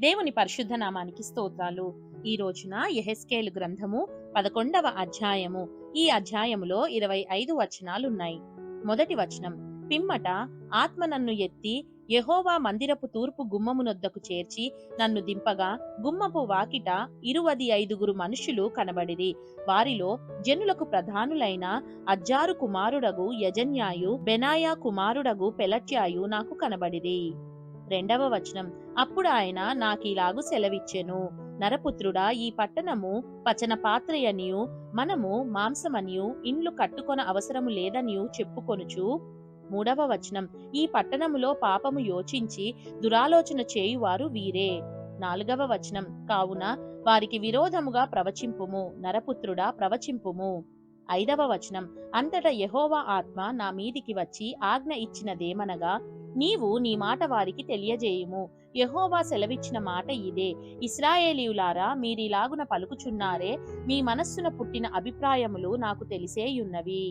దేవుని పరిశుద్ధ నామానికి స్తోత్రాలు. ఈ రోజున యెహెజ్కేలు గ్రంథము 11వ అధ్యాయము. ఈ అధ్యాయములో 25 వచనాలున్నాయి. మొదటి వచనం, పిమ్మట ఆత్మ నన్ను ఎత్తి యెహోవా మందిరపు తూర్పు గుమ్మమునొద్దకు చేర్చి నన్ను దింపగా గుమ్మపు వాకిట 25 మనుషులు కనబడిరి. వారిలో జనులకు ప్రధానులైన అజ్జారు కుమారుడగు యజన్యాయు, బెనాయా కుమారుడగు పెలట్యాయు నాకు కనబడిరి. రెండవ వచనం, అప్పుడు ఆయన నాకీలాగు సెలవిచ్చెను, నరపుత్రుడా, ఈ పట్టణము పచన పాత్రయనియు మనము మాంసమనియు ఇండ్లు కట్టుకొన అవసరము లేదనియు చెప్పుకొనుచు. మూడవ వచనం, ఈ పట్టణములో పాపము యోచించి దురాలోచన చేయువారు వీరే. నాలుగవ వచనం, కావున వారికి విరోధముగా ప్రవచింపుము, నరపుత్రుడా ప్రవచింపుము. ఐదవ వచనం, అంతటా యెహోవా ఆత్మ నా మీదికి వచ్చి ఆజ్ఞ ఇచ్చినదేమనగా, నీవు నీ మాట వారికి తెలియజేయుము. యెహోవా సెలవిచ్చిన మాట ఇదే, ఇశ్రాయేలీయులారా, మీరిలాగున పలుకుచున్నారే, మీ మనస్సున పుట్టిన అభిప్రాయములు నాకు తెలిసేయున్నవి.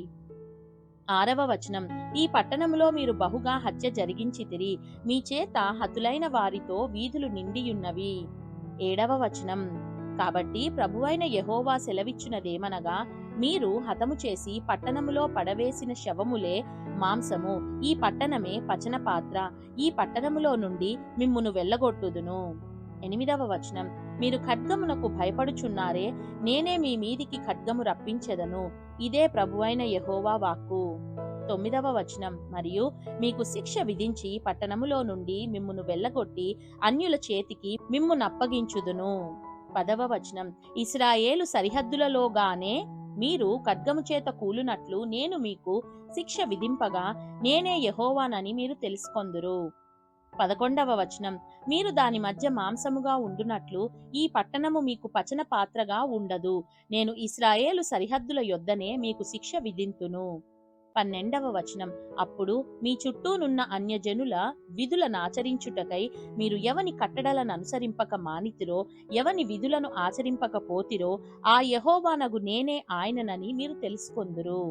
ఆరవ వచనం, ఈ పట్టణములో మీరు బహుగా హత్య జరిగించితిరి, మీ చేత హతులైన వారితో వీధులు నిండియున్నవి. ఏడవ వచనం, కాబట్టి ప్రభువైన యెహోవా సెలవిచ్చునదేమనగా, మీరు హతము చేసి పట్టణములో పడవేసిన శవములే మాంసము, ఈ పట్టణమే పచన పాత్ర, ఈ పట్టణములో నుండి మిమ్మును వెళ్ళగొట్టుదును. ఎనిమిదవ వచనం, మీరు ఖడ్గమునకు భయపడుచున్నారే, నేనే మీ మీదికి ఖడ్గము రప్పించెదను, ఇదే ప్రభువైన యెహోవా వాక్కు. తొమ్మిదవ వచనం, మరియు మీకు శిక్ష విధించి పట్టణములో నుండి మిమ్మును వెళ్ళగొట్టి అన్యుల చేతికి మిమ్మునప్పగించుదును. పదవ వచనం, ఇశ్రాయేలు సరిహద్దులలోగానే మీరు ఖడ్గము చేత కూలునట్లు నేను మీకు శిక్ష విధింపగా నేనే యెహోవానని మీరు తెలుసుకొందురు. 11వ వచనం, మీరు దాని మధ్య మాంసముగా ఉండునట్లు ఈ పట్టణము మీకు పచన పాత్రగా ఉండదు, నేను ఇశ్రాయేలు సరిహద్దుల యొద్దనే మీకు శిక్ష విధింతును. 12వ వచనం, అప్పుడు మీ చుట్టూనున్న అన్యజనుల విధులనాచరించుటకై మీరు ఎవని కట్టడలను అనుసరింపక మానితిరో, ఎవని విధులను ఆచరింపకపోతిరో, ఆ యెహోవానగు నేనే ఆయననని మీరు తెలుసుకొందురు.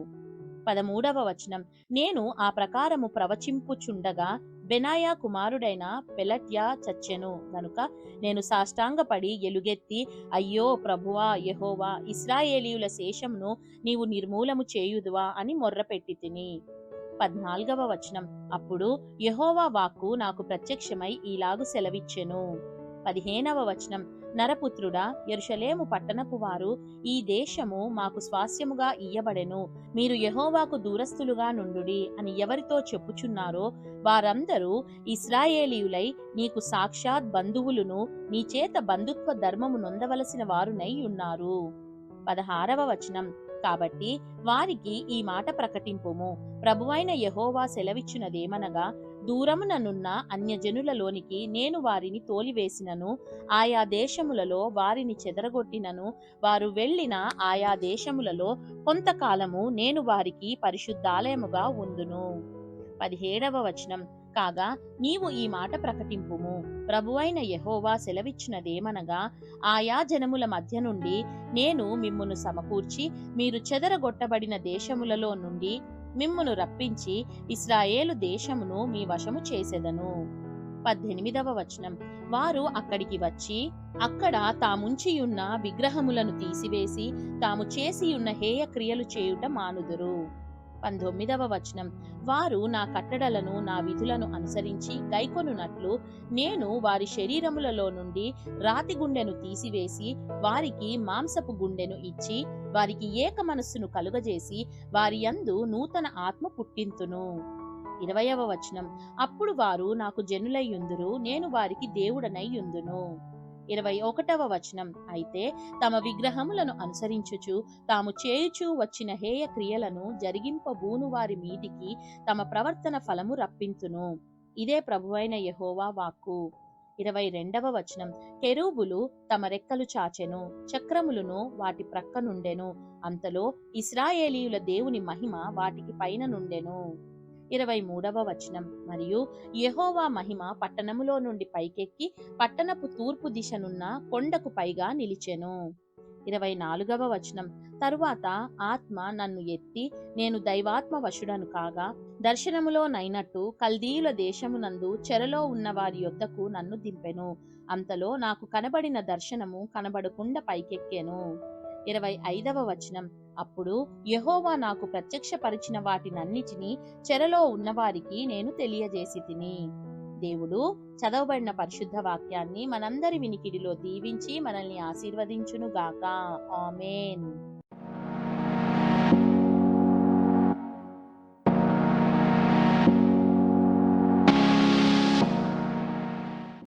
13వ వచనం, నేను ఆ ప్రకారము ప్రవచింపుచుండగా బెనాయా కుమారుడైన పెలట్యా చచ్చెను గనుక నేను సాష్టాంగపడి ఎలుగెత్తి, అయ్యో ప్రభువా యెహోవా, ఇశ్రాయేలీయుల శేషమును నీవు నిర్మూలము చేయుదువా అని మొర్రపెట్టితిని. 14వ వచనం, అప్పుడు యెహోవా వాక్కు నాకు ప్రత్యక్షమై ఈలాగు సెలవిచ్చెను. 15వ వచనం, నరపుత్రుడా, యెరూషలేము పట్టణపు వారు ఈ దేశము మాకు స్వాస్యముగా ఇయ్యబడెను, మీరు యెహోవాకు దూరస్తులుగా నుండుడి అని ఎవరితో చెప్పుచున్నారో వారందరూ ఇశ్రాయేలీయులై నీకు సాక్షాత్ బంధువులును నీ చేత బంధుత్వ ధర్మము నొందవలసిన వారునై ఉన్నారు. 16వ వచనం, కాబట్టి వారికి ఈ మాట ప్రకటింపుము, ప్రభువైన యెహోవా సెలవిచ్చునదేమనగా, దూరముననున్న అన్యజనులలోనికి నేను వారిని తోలివేసినను, ఆయా దేశములలో వారిని చెదరగొట్టినను, వారు వెళ్ళిన ఆయా దేశములలో కొంతకాలము నేను వారికి పరిశుద్ధాలయముగా ఉందును. 17వ వచనం, కాగా నీవు ఈ మాట ప్రకటింపుము, ప్రభువైన యెహోవా సెలవిచ్చినదేమనగా, ఆయా జనముల మధ్య నుండి నేను మిమ్మును సమకూర్చి మీరు చెదరగొట్టబడిన దేశములలో నుండి మిమ్మును రప్పించి ఇశ్రాయేలు దేశమును మీ వశము చేసెదను. 18వ వచనం, వారు అక్కడికి వచ్చి అక్కడ తాముంచియున్న విగ్రహములను తీసివేసి తాము చేసియున్న హేయ క్రియలు చేయుట మానుదురు. 19వ వచనం, వారు నా కట్టడలను నా విధులను అనుసరించి గైకొనున్నట్లు నేను వారి శరీరములలో నుండి రాతి గుండెను తీసివేసి వారికి మాంసపు గుండెను ఇచ్చి వారికి ఏక మనస్సును కలుగజేసి వారి యందు నూతన ఆత్మ పుట్టింతును. 20వ వచనం, అప్పుడు వారు నాకు జనులయ్యుందురు, నేను వారికి దేవుడనై యుందును. 21వ వచనం, అయితే తమ విగ్రహములను అనుసరించుచు తాము చేయుచూ వచ్చిన హేయ క్రియలను జరిగింపబూను వారి మీదికి తమ ప్రవర్తన ఫలము రప్పింతును, ఇదే ప్రభువైన యెహోవా వాక్కు. 22వ వచనం, కెరూబులు తమ రెక్కలు చాచెను, చక్రములను వాటి ప్రక్క నుండెను, అంతలో ఇశ్రాయేలీయుల దేవుని మహిమ వాటికి పైన నుండెను. 23వ వచనం, మరియు యెహోవా మహిమ పట్టణములో నుండి పైకెక్కి పట్టణపు తూర్పు దిశనున్న కొండకు పైగా నిలిచెను. 24వ వచనం. తరువాత ఆత్మ నన్ను ఎత్తి నేను దైవాత్మ వశుడను కాగా దర్శనములో నైనట్టు కల్దీయుల దేశమునందు చెరలో ఉన్న వారి యొద్దకు నన్ను దింపెను. అంతలో నాకు కనబడిన దర్శనము కనబడకుండా పైకెక్కెను. 25వ వచనం. అప్పుడు యెహోవా నాకు ప్రత్యక్షపరిచిన వాటినన్నిటినీ చెరలో ఉన్నవారికి నేను తెలియజేసితిని. దేవుడు చదవబడిన పరిశుద్ధ వాక్యాన్ని మనందరి వినికిడిలో దీవించి మనల్ని ఆశీర్వదించునుగాక. ఆమేన్.